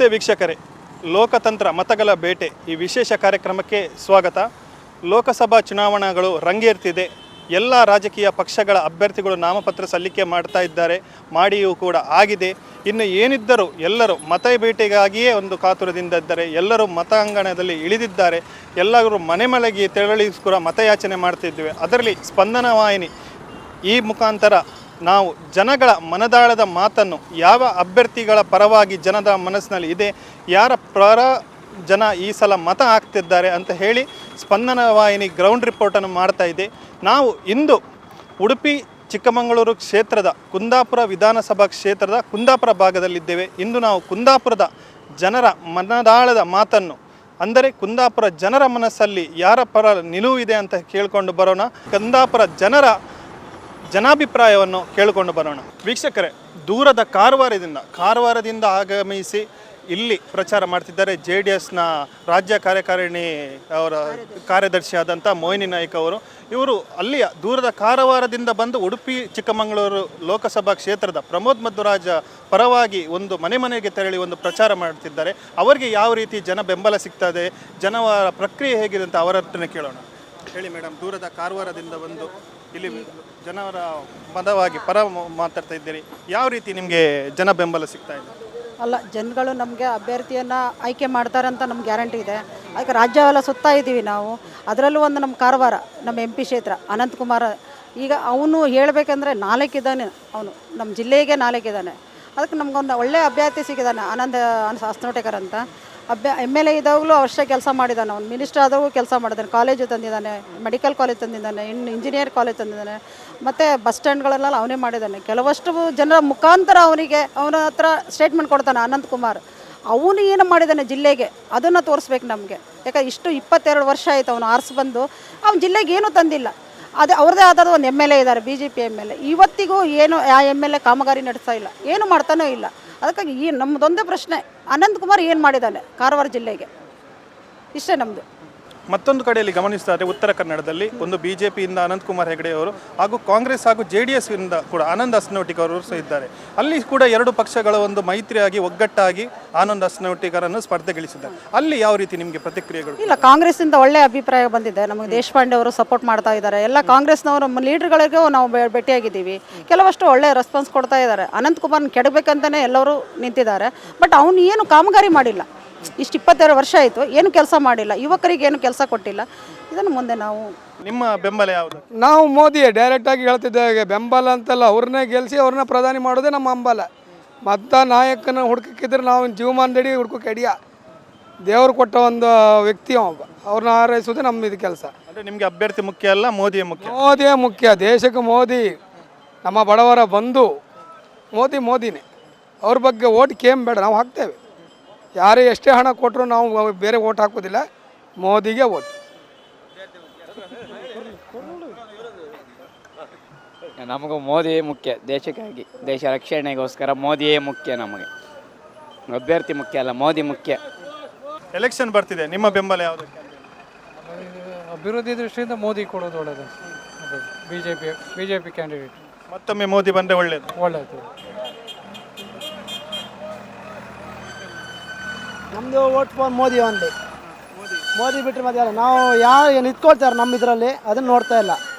ನಮಸ್ತೆ ವೀಕ್ಷಕರೇ, ಲೋಕತಂತ್ರ ಮತಗಳ ಬೇಟೆ ಈ ವಿಶೇಷ ಕಾರ್ಯಕ್ರಮಕ್ಕೆ ಸ್ವಾಗತ. ಲೋಕಸಭಾ ಚುನಾವಣೆಗಳು ರಂಗೇರ್ತಿದೆ. ಎಲ್ಲ ರಾಜಕೀಯ ಪಕ್ಷಗಳ ಅಭ್ಯರ್ಥಿಗಳು ನಾಮಪತ್ರ ಸಲ್ಲಿಕೆ ಮಾಡ್ತಾ ಇದ್ದಾರೆ, ಮಾಡಿಯೂ ಕೂಡ ಆಗಿದೆ. ಇನ್ನು ಏನಿದ್ದರೂ ಎಲ್ಲರೂ ಮತ ಬೇಟೆಗಾಗಿಯೇ ಒಂದು ಕಾತುರದಿಂದ ಇದ್ದಾರೆ. ಎಲ್ಲರೂ ಮತಾಂಗಣದಲ್ಲಿ ಇಳಿದಿದ್ದಾರೆ. ಎಲ್ಲರೂ ಮನೆ ಮನೆಗೆ ತೆರಳಿಸ್ಕೂರ ಮತಯಾಚನೆ ಮಾಡ್ತಿದ್ದೇವೆ. ಅದರಲ್ಲಿ ಸ್ಪಂದನ ವಾಹಿನಿ ಈ ಮುಖಾಂತರ ನಾವು ಜನಗಳ ಮನದಾಳದ ಮಾತನ್ನು, ಯಾವ ಅಭ್ಯರ್ಥಿಗಳ ಪರವಾಗಿ ಜನದ ಮನಸ್ಸಿನಲ್ಲಿ ಇದೆ, ಯಾರ ಪರ ಜನ ಈ ಸಲ ಮತ ಹಾಕ್ತಿದ್ದಾರೆ ಅಂತ ಹೇಳಿ ಸ್ಪಂದನ ವಾಹಿನಿ ಗ್ರೌಂಡ್ ರಿಪೋರ್ಟನ್ನು ಮಾಡ್ತಾ ಇದೆ. ನಾವು ಇಂದು ಉಡುಪಿ ಚಿಕ್ಕಮಗಳೂರು ಕ್ಷೇತ್ರದ ಕುಂದಾಪುರ ವಿಧಾನಸಭಾ ಕ್ಷೇತ್ರದ ಕುಂದಾಪುರ ಭಾಗದಲ್ಲಿದ್ದೇವೆ. ಇಂದು ನಾವು ಕುಂದಾಪುರದ ಜನರ ಮನದಾಳದ ಮಾತನ್ನು, ಅಂದರೆ ಕುಂದಾಪುರ ಜನರ ಮನಸ್ಸಲ್ಲಿ ಯಾರ ಪರ ನಿಲುವು ಇದೆ ಅಂತ ಕೇಳಿಕೊಂಡು ಬರೋಣ. ಕುಂದಾಪುರ ಜನರ ಜನಾಭಿಪ್ರಾಯವನ್ನು ಕೇಳಿಕೊಂಡು ಬರೋಣ. ವೀಕ್ಷಕರೇ, ದೂರದ ಕಾರವಾರದಿಂದ ಆಗಮಿಸಿ ಇಲ್ಲಿ ಪ್ರಚಾರ ಮಾಡ್ತಿದ್ದಾರೆ JDSನ ರಾಜ್ಯ ಕಾರ್ಯಕಾರಿಣಿ ಅವರ ಕಾರ್ಯದರ್ಶಿಯಾದಂಥ ಮೋಹಿನಿ ನಾಯ್ಕ ಅವರು. ಇವರು ಅಲ್ಲಿಯ ದೂರದ ಕಾರವಾರದಿಂದ ಬಂದು ಉಡುಪಿ ಚಿಕ್ಕಮಗಳೂರು ಲೋಕಸಭಾ ಕ್ಷೇತ್ರದ ಪ್ರಮೋದ್ ಮಧ್ವರಾಜ ಪರವಾಗಿ ಒಂದು ಮನೆಗೆ ತೆರಳಿ ಒಂದು ಪ್ರಚಾರ ಮಾಡ್ತಿದ್ದಾರೆ. ಅವರಿಗೆ ಯಾವ ರೀತಿ ಜನ ಬೆಂಬಲ ಸಿಗ್ತದೆ, ಜನರ ಪ್ರಕ್ರಿಯೆ ಹೇಗಿದೆ ಅಂತ ಅವರ ಹತ್ರನೇ ಕೇಳೋಣ. ಹೇಳಿ ಮೇಡಮ್, ದೂರದ ಕಾರವಾರದಿಂದ ಬಂದು ಇಲ್ಲಿ ಜನರ ಪರವಾಗಿ ಮಾತಾಡ್ತಾ ಇದ್ದೀರಿ, ಯಾವ ರೀತಿ ನಿಮಗೆ ಜನ ಬೆಂಬಲ ಸಿಗ್ತಾ ಇದೆ? ಅಲ್ಲ, ಜನಗಳು ನಮಗೆ ಅಭ್ಯರ್ಥಿಯನ್ನು ಆಯ್ಕೆ ಮಾಡ್ತಾರೆ ಅಂತ ನಮ್ಗೆ ಗ್ಯಾರಂಟಿ ಇದೆ. ಅದಕ್ಕೆ ರಾಜ್ಯವೆಲ್ಲ ಸುತ್ತಾ ಇದ್ದೀವಿ ನಾವು. ಅದರಲ್ಲೂ ಒಂದು ನಮ್ಮ ಕಾರವಾರ, ನಮ್ಮ MP ಕ್ಷೇತ್ರ ಅನಂತಕುಮಾರ್. ಈಗ ಅವನು ಹೇಳಬೇಕಂದ್ರೆ ನಾಲ್ಕಿದ್ದಾನೆ, ಅವನು ನಮ್ಮ ಜಿಲ್ಲೆಗೆ ನಾಲ್ಕಿದ್ದಾನೆ. ಅದಕ್ಕೆ ನಮಗೊಂದು ಒಳ್ಳೆಯ ಅಭ್ಯರ್ಥಿ ಸಿಕ್ಕಿದ್ದಾನೆ, ಆನಂದ ಹಸ್ತನೋಟೇಕರ್ ಅಂತ. MLA ಇದ್ದಾಗಲೂ ಅವಶ್ಯ ಕೆಲಸ ಮಾಡಿದ್ದಾನೆ. ಅವ್ನು ಮಿನಿಸ್ಟರ್ ಆದಾಗೂ ಕೆಲಸ ಮಾಡಿದ್ದಾನೆ. ಕಾಲೇಜು ತಂದಿದ್ದಾನೆ, ಮೆಡಿಕಲ್ ಕಾಲೇಜ್ ತಂದಿದ್ದಾನೆ, ಇಂಜಿನಿಯರ್ ಕಾಲೇಜ್ ತಂದಿದ್ದಾನೆ, ಮತ್ತು ಬಸ್ ಸ್ಟ್ಯಾಂಡ್ಗಳೆಲ್ಲ ಅವನೇ ಮಾಡಿದ್ದಾನೆ. ಕೆಲವಷ್ಟು ಜನರ ಮುಖಾಂತರ ಅವನ ಹತ್ರ ಸ್ಟೇಟ್ಮೆಂಟ್ ಕೊಡ್ತಾನೆ ಅನಂತಕುಮಾರ್. ಅವನು ಏನು ಮಾಡಿದ್ದಾನೆ ಜಿಲ್ಲೆಗೆ, ಅದನ್ನು ತೋರಿಸ್ಬೇಕು ನಮಗೆ. ಯಾಕಂದ್ರೆ 22 ವರ್ಷ ಆಯಿತು ಅವನು ಆರಿಸಿ ಬಂದು, ಅವ್ನು ಜಿಲ್ಲೆಗೆ ಏನೂ ತಂದಿಲ್ಲ. ಅದು ಅವ್ರದ್ದೇ ಆದ ಒಂದು MLA ಇದ್ದಾರೆ, BJP MLA. ಇವತ್ತಿಗೂ ಏನು ಆ MLA ಕಾಮಗಾರಿ ನಡೆಸ್ತಾ ಇಲ್ಲ, ಏನು ಮಾಡ್ತಾನೂ ಇಲ್ಲ. ಅದಕ್ಕಾಗಿ ನಮ್ಮದೊಂದೇ ಪ್ರಶ್ನೆ, ಅನಂತಕುಮಾರ್ ಏನು ಮಾಡಿದ್ದಾನೆ ಕಾರವಾರ ಜಿಲ್ಲೆಗೆ, ಇಷ್ಟೇ ನಮ್ಮದು. ಮತ್ತೊಂದು ಕಡೆಯಲ್ಲಿ ಗಮನಿಸ್ತಾರೆ, ಉತ್ತರ ಕನ್ನಡದಲ್ಲಿ ಒಂದು BJPಯಿಂದ ಅನಂತಕುಮಾರ್ ಹೆಗಡೆ ಅವರು ಹಾಗೂ ಕಾಂಗ್ರೆಸ್ ಹಾಗೂ JDS ಇಂದ ಕೂಡ ಆನಂದ್ ಹಸ್ತನೋಟಿಕ್ ಅವರು ಸಹ ಇದ್ದಾರೆ. ಅಲ್ಲಿ ಕೂಡ ಎರಡು ಪಕ್ಷಗಳ ಒಂದು ಮೈತ್ರಿಯಾಗಿ ಒಗ್ಗಟ್ಟಾಗಿ ಆನಂದ್ ಹಸ್ತನೋಟಿಕರನ್ನು ಸ್ಪರ್ಧೆಗಳಿಸಿದ್ದಾರೆ. ಅಲ್ಲಿ ಯಾವ ರೀತಿ ನಿಮಗೆ ಪ್ರತಿಕ್ರಿಯೆಗಳು? ಇಲ್ಲ, ಕಾಂಗ್ರೆಸ್ಸಿಂದ ಒಳ್ಳೆ ಅಭಿಪ್ರಾಯ ಬಂದಿದೆ ನಮಗೆ. ದೇಶಪಾಂಡೆ ಅವರು ಸಪೋರ್ಟ್ ಮಾಡ್ತಾ ಇದ್ದಾರೆ. ಎಲ್ಲ ಕಾಂಗ್ರೆಸ್ನವರು ಲೀಡರ್ಗಳಿಗೂ ನಾವು ಭೇಟಿಯಾಗಿದ್ದೀವಿ. ಕೆಲವಷ್ಟು ಒಳ್ಳೆ ರೆಸ್ಪಾನ್ಸ್ ಕೊಡ್ತಾ ಇದ್ದಾರೆ. ಅನಂತಕುಮಾರ್ನ ಕೆಡಬೇಕಂತಲೇ ಎಲ್ಲರೂ ನಿಂತಿದ್ದಾರೆ. ಬಟ್ ಅವನು ಏನು ಕಾಮಗಾರಿ ಮಾಡಿಲ್ಲ. ಇಷ್ಟು 22 ವರ್ಷ ಆಯಿತು, ಏನು ಕೆಲಸ ಮಾಡಿಲ್ಲ, ಯುವಕರಿಗೆ ಏನು ಕೆಲಸ ಕೊಟ್ಟಿಲ್ಲ. ಇದನ್ನು ಮುಂದೆ ನಾವು, ನಿಮ್ಮ ಬೆಂಬಲ ಯಾವುದು? ನಾವು ಮೋದಿಯೇ ಡೈರೆಕ್ಟಾಗಿ ಹೇಳ್ತಿದ್ದೇವೆ. ಬೆಂಬಲ ಅಂತಲ್ಲ, ಅವ್ರನ್ನೇ ಗೆಲ್ಲಿಸಿ ಅವ್ರನ್ನ ಪ್ರಧಾನಿ ಮಾಡೋದೇ ನಮ್ಮ ಹಂಬಲ. ಮತ್ತ ನಾಯಕನ ಹುಡುಕಿದ್ರೆ ನಾವು ಜೀವಮಾನದಡಿ ಹುಡ್ಕೋಕೆ ಅಡಿಯ. ದೇವರು ಕೊಟ್ಟ ಒಂದು ವ್ಯಕ್ತಿ ಒಬ್ಬ, ಅವ್ರನ್ನ ಆರೈಸೋದೇ ನಮ್ಮ ಇದು ಕೆಲಸ. ಅಂದರೆ ನಿಮಗೆ ಅಭ್ಯರ್ಥಿ ಮುಖ್ಯ ಅಲ್ಲ, ಮೋದಿಯೇ ಮುಖ್ಯ? ಮೋದಿಯೇ ಮುಖ್ಯ. ದೇಶಕ್ಕೆ ಮೋದಿ ನಮ್ಮ ಬಡವರ ಬಂಧು. ಮೋದಿನೇ. ಅವ್ರ ಬಗ್ಗೆ ಓಟ್ ಬೇಡ, ನಾವು ಹಾಕ್ತೇವೆ. ಯಾರೇ ಎಷ್ಟೇ ಹಣ ಕೊಟ್ಟರು ನಾವು ಬೇರೆ ಓಟ್ ಹಾಕೋದಿಲ್ಲ, ಮೋದಿಗೆ ಓಟ್. ನಮಗೂ ಮೋದಿಯೇ ಮುಖ್ಯ. ದೇಶಕ್ಕಾಗಿ, ದೇಶ ರಕ್ಷಣೆಗೋಸ್ಕರ ಮೋದಿಯೇ ಮುಖ್ಯ. ನಮಗೆ ಅಭ್ಯರ್ಥಿ ಮುಖ್ಯ ಅಲ್ಲ, ಮೋದಿ ಮುಖ್ಯ. ಎಲೆಕ್ಷನ್ ಬರ್ತಿದೆ, ನಿಮ್ಮ ಬೆಂಬಲ ಯಾವುದು? ಅಭಿವೃದ್ಧಿ ದೃಷ್ಟಿಯಿಂದ ಮೋದಿ ಕೊಡೋದು ಒಳ್ಳೆಯದು. ಬಿಜೆಪಿ ಕ್ಯಾಂಡಿಡೇಟ್ ಮತ್ತೊಮ್ಮೆ ಮೋದಿ ಬಂದರೆ ಒಳ್ಳೆಯದು. ನಮ್ಮದು vote for Modi only. Modi ಬಿಟ್ಟರೆ ಮತ್ತೆ ನಾವು ಯಾರು ನಿಂತ್ಕೊಳ್ತಾರೆ ನಮ್ಮ ಇದರಲ್ಲಿ, ಅದನ್ನು ನೋಡ್ತಾ ಇಲ್ಲ.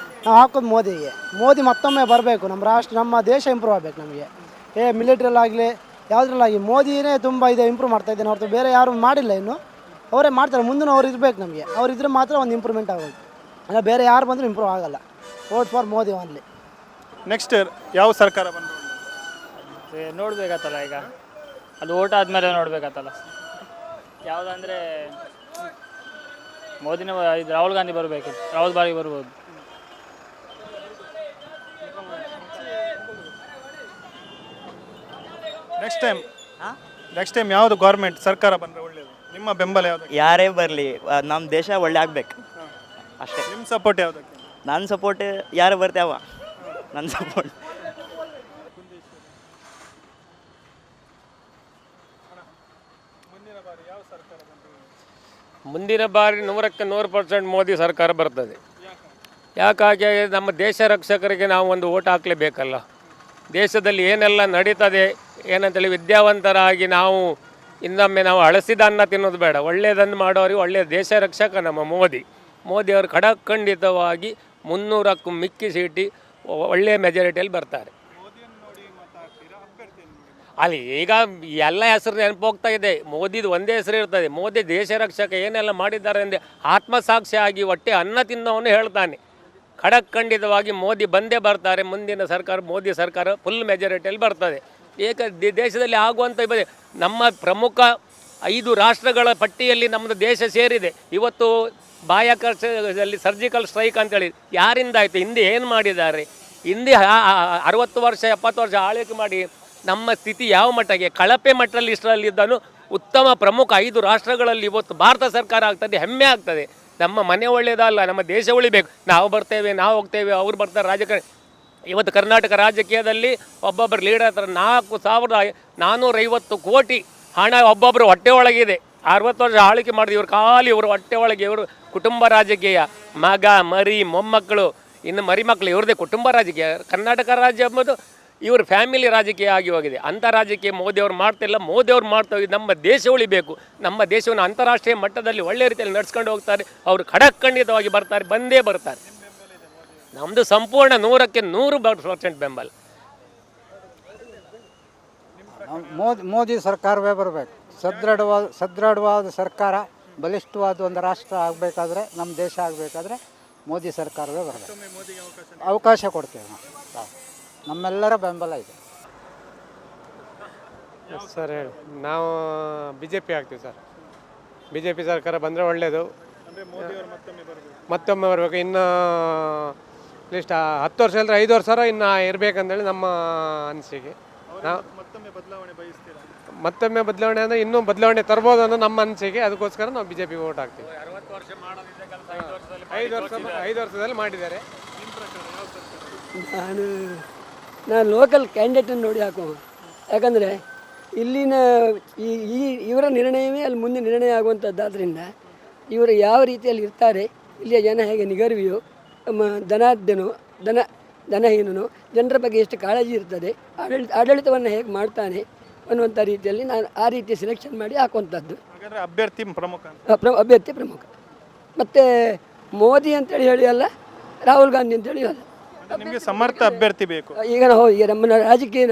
ನಾವು ಹಾಕೋದು ಮೋದಿಗೆ. ಮೋದಿ ಮತ್ತೊಮ್ಮೆ ಬರಬೇಕು. ನಮ್ಮ ರಾಷ್ಟ್ರ, ನಮ್ಮ ದೇಶ ಇಂಪ್ರೂವ್ ಆಗಬೇಕು ನಮಗೆ. ಮಿಲಿಟ್ರಿಯಲ್ಲಾಗಲಿ ಯಾವುದ್ರಲ್ಲಾಗಲಿ ಮೋದಿನೇ ತುಂಬ ಇದೆ, ಇಂಪ್ರೂವ್ ಮಾಡ್ತಾ ಇದ್ದೇನೆ ಹೊರತು ಬೇರೆ ಯಾರು ಮಾಡಿಲ್ಲ. ಇನ್ನು ಅವರೇ ಮಾಡ್ತಾರೆ. ಮುಂದೆ ಅವ್ರು ಇರಬೇಕು ನಮಗೆ. ಅವ್ರು ಇದ್ರೆ ಮಾತ್ರ ಒಂದು ಇಂಪ್ರೂವ್ಮೆಂಟ್ ಆಗೋದು. ಅಲ್ಲ ಬೇರೆ ಯಾರು ಬಂದರೂ ಇಂಪ್ರೂವ್ ಆಗಲ್ಲ. Vote for Modi only. Next ಯಾವ ಸರ್ಕಾರ ಬಂದರು ನೋಡಬೇಕತ್ತಲ್ಲ. ಈಗ ಅದು ಓಟ್ ಆದಮೇಲೆ ನೋಡಬೇಕತ್ತಲ್ಲ. ಯಾವುದಂದರೆ ಮೋದಿನ ಇದು ರಾಹುಲ್ ಗಾಂಧಿ ಬರಬೇಕು. ರಾಹುಲ್ ಬಾರಿ ಬರ್ಬೋದು. ನೆಕ್ಸ್ಟ್ ಟೈಮ್ ಯಾವುದು ಗೌರ್ಮೆಂಟ್ ಸರ್ಕಾರ ಬಂದರೆ ಒಳ್ಳೆಯದು? ನಿಮ್ಮ ಬೆಂಬಲ ಯಾವುದು? ಯಾರೇ ಬರಲಿ, ನಮ್ಮ ದೇಶ ಒಳ್ಳೆ ಆಗಬೇಕು ಅಷ್ಟೇ. ನಿಮ್ಮ ಸಪೋರ್ಟ್ ಯಾವುದಕ್ಕೆ? ನನ್ನ ಸಪೋರ್ಟ್ ಯಾರು ಬರ್ತಾವ, ನನ್ನ ಸಪೋರ್ಟ್. ಮುಂದಿನ ಬಾರಿ 100% ಮೋದಿ ಸರ್ಕಾರ ಬರ್ತದೆ. ಯಾಕಾಗಿ ನಮ್ಮ ದೇಶ ರಕ್ಷಕರಿಗೆ ನಾವು ಒಂದು ಓಟ್ ಹಾಕಲೇಬೇಕಲ್ಲ. ದೇಶದಲ್ಲಿ ಏನೆಲ್ಲ ನಡೀತದೆ ಏನಂತೇಳಿ ವಿದ್ಯಾವಂತರಾಗಿ ನಾವು ಇನ್ನೊಮ್ಮೆ ನಾವು ಹಳಸಿದ ಅನ್ನ ತಿನ್ನೋದು ಬೇಡ, ಒಳ್ಳೆಯದನ್ನು ಮಾಡೋರಿಗೆ ಒಳ್ಳೆಯ ದೇಶ ರಕ್ಷಕ ನಮ್ಮ ಮೋದಿಯವರು ಖಡಖಂಡಿತವಾಗಿ 300ಕ್ಕೂ ಮಿಕ್ಕಿ ಸೀಟಿ ಒಳ್ಳೆಯ ಮೆಜಾರಿಟಿಯಲ್ಲಿ ಬರ್ತಾರೆ. ಅಲ್ಲಿ ಈಗ ಎಲ್ಲ ಹೆಸರು ನೆನಪು ಹೋಗ್ತಾ ಇದೆ, ಮೋದಿದು ಒಂದೇ ಹೆಸರು ಇರ್ತದೆ. ಮೋದಿ ದೇಶ ರಕ್ಷಕ ಏನೆಲ್ಲ ಮಾಡಿದ್ದಾರೆ ಅಂದರೆ ಆತ್ಮಸಾಕ್ಷಿಯಾಗಿ ಹೊಟ್ಟೆ ಅನ್ನ ತಿನ್ನೋನು ಹೇಳ್ತಾನೆ. ಖಡಖಂಡಿತವಾಗಿ ಮೋದಿ ಬಂದೇ ಬರ್ತಾರೆ. ಮುಂದಿನ ಸರ್ಕಾರ ಮೋದಿ ಸರ್ಕಾರ ಫುಲ್ ಮೆಜಾರಿಟಿಯಲ್ಲಿ ಬರ್ತದೆ. ದೇಶದಲ್ಲಿ ಆಗುವಂಥ ನಮ್ಮ ಪ್ರಮುಖ 5 ರಾಷ್ಟ್ರಗಳ ಪಟ್ಟಿಯಲ್ಲಿ ನಮ್ಮದು ದೇಶ ಸೇರಿದೆ. ಇವತ್ತು ಬಾಹ್ಯಾಕಾಶದಲ್ಲಿ ಸರ್ಜಿಕಲ್ ಸ್ಟ್ರೈಕ್ ಅಂತೇಳಿ ಯಾರಿಂದ ಆಯಿತು? ಹಿಂದೆ ಏನು ಮಾಡಿದ್ದಾರೆ? ಹಿಂದೆ 60 ವರ್ಷ 70 ವರ್ಷ ಆಳ್ವಿಕೆ ಮಾಡಿ ನಮ್ಮ ಸ್ಥಿತಿ ಯಾವ ಮಟ್ಟಕ್ಕೆ ಕಳಪೆ ಮಟ್ಟದಲ್ಲಿ ಇಷ್ಟರಲ್ಲಿದ್ದನು ಉತ್ತಮ ಪ್ರಮುಖ 5 ರಾಷ್ಟ್ರಗಳಲ್ಲಿ ಇವತ್ತು ಭಾರತ ಸರ್ಕಾರ ಆಗ್ತದೆ, ಹೆಮ್ಮೆ ಆಗ್ತದೆ. ನಮ್ಮ ಮನೆ ಒಳ್ಳೆಯದಲ್ಲ, ನಮ್ಮ ದೇಶ ಉಳಿಬೇಕು. ನಾವು ಬರ್ತೇವೆ, ನಾವು ಹೋಗ್ತೇವೆ, ಅವ್ರು ಬರ್ತಾರೆ ರಾಜಕಾರಣ. ಇವತ್ತು ಕರ್ನಾಟಕ ರಾಜಕೀಯದಲ್ಲಿ ಒಬ್ಬೊಬ್ಬರು ಲೀಡರ್ ಹತ್ರ 4,450 ಕೋಟಿ ಹಣ ಒಬ್ಬೊಬ್ಬರು ಹೊಟ್ಟೆ ಒಳಗಿದೆ. 60 ವರ್ಷ ಆಳ್ವಿಕೆ ಮಾಡಿದ್ರು ಇವರು ಖಾಲಿ ಇವರು ಹೊಟ್ಟೆ ಒಳಗೆ. ಇವರು ಕುಟುಂಬ ರಾಜಕೀಯ, ಮಗ ಮರಿ ಮೊಮ್ಮಕ್ಕಳು ಇನ್ನು ಮರಿಮಕ್ಕಳು ಇವ್ರದ್ದೇ ಕುಟುಂಬ ರಾಜಕೀಯ. ಕರ್ನಾಟಕ ರಾಜ್ಯ ಎಂಬುದು ಇವರು ಫ್ಯಾಮಿಲಿ ರಾಜಕೀಯ ಆಗಿ ಹೋಗಿದೆ. ಅಂಥ ರಾಜಕೀಯ ಮೋದಿಯವರು ಮಾಡ್ತಿಲ್ಲ, ಮೋದಿಯವರು ಮಾಡ್ತಾ ಹೋಗಿ ನಮ್ಮ ದೇಶ ಉಳಿಬೇಕು. ನಮ್ಮ ದೇಶವನ್ನು ಅಂತಾರಾಷ್ಟ್ರೀಯ ಮಟ್ಟದಲ್ಲಿ ಒಳ್ಳೆಯ ರೀತಿಯಲ್ಲಿ ನಡ್ಸ್ಕೊಂಡು ಹೋಗ್ತಾರೆ. ಅವರು ಖಡಖಂಡಿತವಾಗಿ ಬರ್ತಾರೆ, ಬಂದೇ ಬರ್ತಾರೆ. ನಮ್ಮದು ಸಂಪೂರ್ಣ 100ಕ್ಕೆ 100% ಬೆಂಬಲ. ಮೋದಿ ಸರ್ಕಾರವೇ ಬರಬೇಕು. ಸದೃಢವಾದ ಸರ್ಕಾರ, ಬಲಿಷ್ಠವಾದ ಒಂದು ರಾಷ್ಟ್ರ ಆಗಬೇಕಾದ್ರೆ, ನಮ್ಮ ದೇಶ ಆಗಬೇಕಾದ್ರೆ ಮೋದಿ ಸರ್ಕಾರವೇ ಬರಬೇಕು. ಅವಕಾಶ ಕೊಡ್ತೇವೆ ನಾವು, ನಮ್ಮೆಲ್ಲರ ಬೆಂಬಲ ಇದೆ. ಸರ್ ಹೇಳಿ, ನಾವು BJP ಆಗ್ತೀವಿ ಸರ್. BJP ಸರ್ಕಾರ ಬಂದರೆ ಒಳ್ಳೆಯದು, ಮತ್ತೊಮ್ಮೆ ಬರಬೇಕು. ಇನ್ನು ಅಟ್ಲೀಸ್ಟ್ 10 ವರ್ಷ ಇಲ್ಲದ್ರೆ 5 ವರ್ಷ ಇನ್ನು ಇರಬೇಕಂತೇಳಿ ನಮ್ಮ ಅನಿಸಿಕೆ. ನಾವು ಮತ್ತೊಮ್ಮೆ ಬದಲಾವಣೆ ಅಂದರೆ ಇನ್ನೂ ಬದಲಾವಣೆ ತರ್ಬೋದು ಅನ್ನೋ ನಮ್ಮ ಅನಿಸಿಕೆ. ಅದಕ್ಕೋಸ್ಕರ ನಾವು BJPಗೆ ವೋಟ್ ಹಾಕ್ತೀವಿ. 5 ವರ್ಷದಲ್ಲಿ ಮಾಡಿದ್ದಾರೆ. ನಾನು ಲೋಕಲ್ ಕ್ಯಾಂಡಿಡೇಟನ್ನು ನೋಡಿ ಹಾಕುವ. ಯಾಕಂದರೆ ಇಲ್ಲಿನ ಈ ಇವರ ನಿರ್ಣಯವೇ ಅಲ್ಲಿ ಮುಂದೆ ನಿರ್ಣಯ ಆಗುವಂಥದ್ದಾದ್ದರಿಂದ ಇವರು ಯಾವ ರೀತಿಯಲ್ಲಿ ಇರ್ತಾರೆ, ಇಲ್ಲಿಯ ಜನ ಹೇಗೆ ನಿಗರ್ವಿಯೋ, ದನಹೀನನು, ಜನರ ಬಗ್ಗೆ ಎಷ್ಟು ಕಾಳಜಿ ಇರ್ತದೆ, ಆಡಳಿತವನ್ನು ಹೇಗೆ ಮಾಡ್ತಾನೆ ಅನ್ನುವಂಥ ರೀತಿಯಲ್ಲಿ ನಾನು ಆ ರೀತಿ ಸೆಲೆಕ್ಷನ್ ಮಾಡಿ ಹಾಕುವಂಥದ್ದು. ಅಭ್ಯರ್ಥಿ ಪ್ರಮುಖ. ಅಭ್ಯರ್ಥಿ ಪ್ರಮುಖ. ಮತ್ತು ಮೋದಿ ಅಂತೇಳಿ ಹೇಳಿ ಅಲ್ಲ, ರಾಹುಲ್ ಗಾಂಧಿ ಅಂತೇಳಿ ಅಲ್ಲ, ನಿಮಗೆ ಸಮರ್ಥ ಅಭ್ಯರ್ಥಿ ಬೇಕು. ಈಗ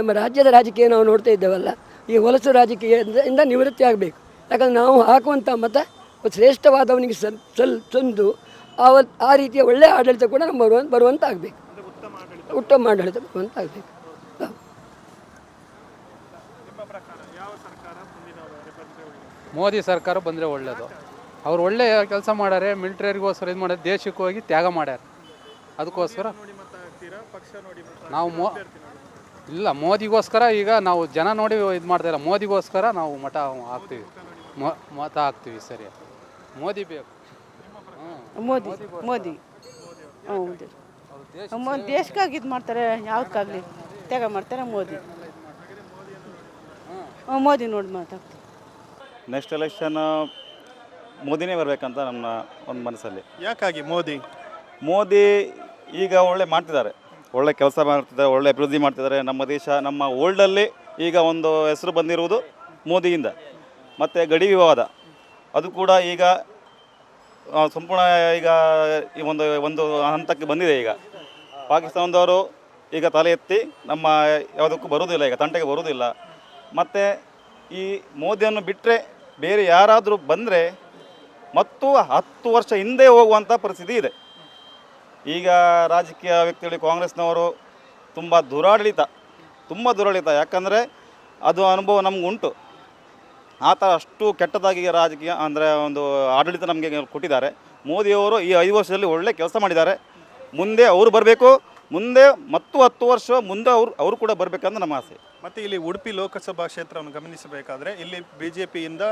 ನಮ್ಮ ರಾಜ್ಯದ ರಾಜಕೀಯ ನಾವು ನೋಡ್ತಾ ಇದ್ದೇವಲ್ಲ, ಈ ಹೊಲಸು ರಾಜಕೀಯದಿಂದ ನಿವೃತ್ತಿ ಆಗಬೇಕು. ಯಾಕಂದರೆ ನಾವು ಹಾಕುವಂಥ ಮತ ಶ್ರೇಷ್ಠವಾದವನಿಗೆ ತಂದು ಆ ರೀತಿಯ ಒಳ್ಳೆಯ ಆಡಳಿತ ಕೂಡ ನಮ್ಮ ಬರುವಂತ ಆಗಬೇಕು, ಉತ್ತಮ ಆಡಳಿತ ಬರುವಂತ ಆಗಬೇಕು. ಮೋದಿ ಸರ್ಕಾರ ಬಂದರೆ ಒಳ್ಳೆಯದು. ಅವ್ರು ಒಳ್ಳೆಯ ಕೆಲಸ ಮಾಡ್ಯಾರೆ, ಮಿಲಿಟರಿಗೋಸ್ಕರ ಇದು ಮಾಡ್ಯಾರ, ದೇಶಕ್ಕೆ ಹೋಗಿ ತ್ಯಾಗ ಮಾಡ್ಯಾರ. ಅದಕ್ಕೋಸ್ಕರ ನಾವು ಇಲ್ಲ ಮೋದಿಗೋಸ್ಕರ ಈಗ ನಾವು ಜನ ನೋಡಿ ಇದು ಮಾಡ್ತಾಯಿಲ್ಲ, ಮೋದಿಗೋಸ್ಕರ ನಾವು ಮತ ಹಾಕ್ತೀವಿ. ಸರಿ, ಮೋದಿ ಬೇಕು. ಮೋದಿ ದೇಶಕ್ಕಾಗಿ ಇದು ಮಾಡ್ತಾರೆ, ಯಾವುದಕ್ಕಾಗಲಿ ತ್ಯಾಗ ಮಾಡ್ತಾರೆ. ಮೋದಿ ನೋಡಿ ಮಾತಾಡ್ತೀವಿ. ನೆಕ್ಸ್ಟ್ ಎಲೆಕ್ಷನ್ ಮೋದಿನೇ ಬರಬೇಕಂತ ನಮ್ಮ ಒಂದು ಮನಸ್ಸಲ್ಲಿ. ಯಾಕಾಗಿ ಮೋದಿ ಈಗ ಒಳ್ಳೆ ಮಾಡ್ತಿದ್ದಾರೆ, ಒಳ್ಳೆ ಕೆಲಸ ಮಾಡ್ತಿದ್ದಾರೆ, ಒಳ್ಳೆ ಅಭಿವೃದ್ಧಿ ಮಾಡ್ತಿದ್ದಾರೆ. ನಮ್ಮ ದೇಶ, ನಮ್ಮ ವರ್ಲ್ಡಲ್ಲಿ ಈಗ ಒಂದು ಹೆಸರು ಬಂದಿರುವುದು ಮೋದಿಯಿಂದ. ಮತ್ತು ಗಡಿ ವಿವಾದ ಅದು ಕೂಡ ಈಗ ಸಂಪೂರ್ಣ ಈಗ ಈ ಒಂದು ಹಂತಕ್ಕೆ ಬಂದಿದೆ. ಈಗ ಪಾಕಿಸ್ತಾನದವರು ಈಗ ತಲೆ ಎತ್ತಿ ನಮ್ಮ ಯಾವುದಕ್ಕೂ ಬರುವುದಿಲ್ಲ, ಈಗ ತಂಟೆಗೆ ಬರುವುದಿಲ್ಲ. ಮತ್ತು ಈ ಮೋದಿಯನ್ನು ಬಿಟ್ಟರೆ ಬೇರೆ ಯಾರಾದರೂ ಬಂದರೆ ಮತ್ತು 10 ವರ್ಷ ಹಿಂದೆ ಹೋಗುವಂಥ ಪರಿಸ್ಥಿತಿ ಇದೆ. ಈಗ ರಾಜಕೀಯ ವ್ಯಕ್ತಿಗಳು ಕಾಂಗ್ರೆಸ್ನವರು ತುಂಬ ದುರಾಡಳಿತ. ಯಾಕಂದರೆ ಅದು ಅನುಭವ ನಮಗುಂಟು. ಆ ಥರ ಅಷ್ಟು ಕೆಟ್ಟದಾಗಿ ರಾಜಕೀಯ ಅಂದರೆ ಒಂದು ಆಡಳಿತ ನಮಗೆ ಕೊಟ್ಟಿದ್ದಾರೆ. ಮೋದಿಯವರು ಈ 5 ವರ್ಷದಲ್ಲಿ ಒಳ್ಳೆ ಕೆಲಸ ಮಾಡಿದ್ದಾರೆ. ಮುಂದೆ ಅವರು ಬರಬೇಕು, ಮುಂದೆ ಮತ್ತು 10 ವರ್ಷ ಮುಂದೆ ಅವರು ಕೂಡ ಬರಬೇಕಂತ ನಮ್ಮ ಆಸೆ. ಮತ್ತು ಇಲ್ಲಿ ಉಡುಪಿ ಲೋಕಸಭಾ ಕ್ಷೇತ್ರವನ್ನು ಗಮನಿಸಬೇಕಾದ್ರೆ ಇಲ್ಲಿ BJPಯಿಂದ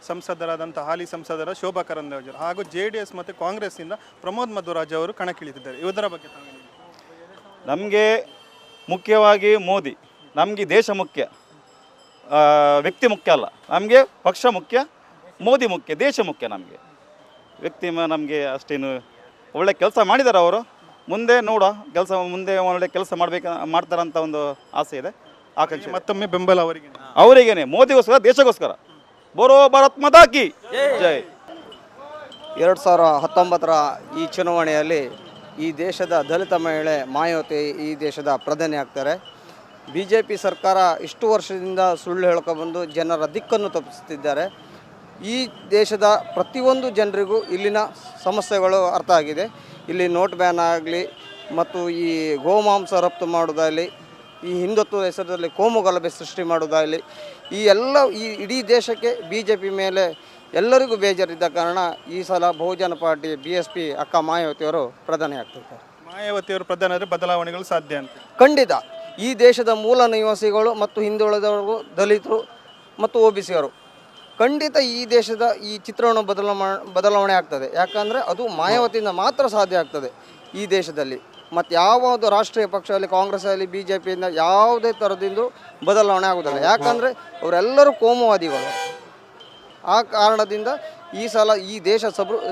ಸಂಸದರಾದಂಥ ಹಾಲಿ ಸಂಸದರ ಶೋಭಾ ಕರಂದ್ಲಾಜೆ ಹಾಗೂ JDS ಮತ್ತು ಕಾಂಗ್ರೆಸ್ಸಿಂದ ಪ್ರಮೋದ್ ಮಧ್ವರಾಜ್ ಅವರು ಕಣಕ್ಕಿಳಿದಿದ್ದಾರೆ. ಇದರ ಬಗ್ಗೆ ನಮಗೆ ಮುಖ್ಯವಾಗಿ ಮೋದಿ, ನಮಗೆ ದೇಶ ಮುಖ್ಯ, ವ್ಯಕ್ತಿ ಮುಖ್ಯ ಅಲ್ಲ. ನಮಗೆ ಪಕ್ಷ ಮುಖ್ಯ, ಮೋದಿ ಮುಖ್ಯ, ದೇಶ ಮುಖ್ಯ. ನಮಗೆ ವ್ಯಕ್ತಿ ನಮಗೆ ಅಷ್ಟೇನು ಒಳ್ಳೆ ಕೆಲಸ ಮಾಡಿದ್ದಾರೆ ಅವರು. ಮುಂದೆ ನೋಡುವ ಕೆಲಸ, ಮುಂದೆ ಒಳ್ಳೆ ಕೆಲಸ ಮಾಡ್ತಾರಂತ ಒಂದು ಆಸೆ ಇದೆ, ಆಕಾಂಕ್ಷೆ. ಮತ್ತೊಮ್ಮೆ ಬೆಂಬಲ ಅವರಿಗೇನೆ, ಮೋದಿಗೋಸ್ಕರ, ದೇಶಗೋಸ್ಕರ. ಬೋರೋ ಭಾರತ್ ಮಾತಾ ಕಿ ಜೈ. 2019 ಈ ಚುನಾವಣೆಯಲ್ಲಿ ಈ ದೇಶದ ದಲಿತ ಮಹಿಳೆ ಮಾಯಾವತಿ ಈ ದೇಶದ ಪ್ರಧಾನಿ ಆಗ್ತಾರೆ. BJP ಸರ್ಕಾರ ಇಷ್ಟು ವರ್ಷದಿಂದ ಸುಳ್ಳು ಹೇಳ್ಕೊಬಂದು ಜನರ ದಿಕ್ಕನ್ನು ತಪ್ಪಿಸ್ತಿದ್ದಾರೆ. ಈ ದೇಶದ ಪ್ರತಿಯೊಂದು ಜನರಿಗೂ ಇಲ್ಲಿನ ಸಮಸ್ಯೆಗಳು ಅರ್ಥ ಆಗಿದೆ. ಇಲ್ಲಿ ನೋಟ್ ಬ್ಯಾನ್ ಆಗಲಿ ಮತ್ತು ಈ ಗೋಮಾಂಸ ರಫ್ತು ಮಾಡೋದಾಗಲಿ, ಈ ಹಿಂದುತ್ವ ಹೆಸರಲ್ಲಿ ಕೋಮು ಗಲಭೆ ಸೃಷ್ಟಿ ಮಾಡೋದಾಗಲಿ, ಈ ಇಡೀ ದೇಶಕ್ಕೆ BJP ಮೇಲೆ ಎಲ್ಲರಿಗೂ ಬೇಜಾರಿದ್ದ ಕಾರಣ ಈ ಸಲ ಬಹುಜನ ಪಾರ್ಟಿ BSP ಅಕ್ಕ ಮಾಯಾವತಿಯವರು ಪ್ರಧಾನಿ ಆಗ್ತಿದ್ದಾರೆ. ಮಾಯಾವತಿಯವರು ಪ್ರಧಾನಿ ಆದರೆ ಬದಲಾವಣೆಗಳು ಸಾಧ್ಯ ಅಂತ. ಖಂಡಿತ ಈ ದೇಶದ ಮೂಲ ನಿವಾಸಿಗಳು ಮತ್ತು ಹಿಂದುಳಿದವರು, ದಲಿತರು ಮತ್ತು OBC ಅವರು ಖಂಡಿತ ಈ ದೇಶದ ಈ ಚಿತ್ರವನ್ನು ಬದಲಾವಣೆ ಆಗ್ತದೆ. ಯಾಕಂದರೆ ಅದು ಮಾಯಾವತಿಯಿಂದ ಮಾತ್ರ ಸಾಧ್ಯ ಆಗ್ತದೆ ಈ ದೇಶದಲ್ಲಿ. ಮತ್ತು ಯಾವುದು ರಾಷ್ಟ್ರೀಯ ಪಕ್ಷ ಆಗಲಿ, ಕಾಂಗ್ರೆಸ್ ಆಗಲಿ, BJPಯಿಂದ ಯಾವುದೇ ಥರದಿಂದ ಬದಲಾವಣೆ ಆಗೋದಿಲ್ಲ. ಯಾಕಂದರೆ ಅವರೆಲ್ಲರೂ ಕೋಮುವಾದಿಗಳು. ಆ ಕಾರಣದಿಂದ ಈ ಸಲ ಈ ದೇಶ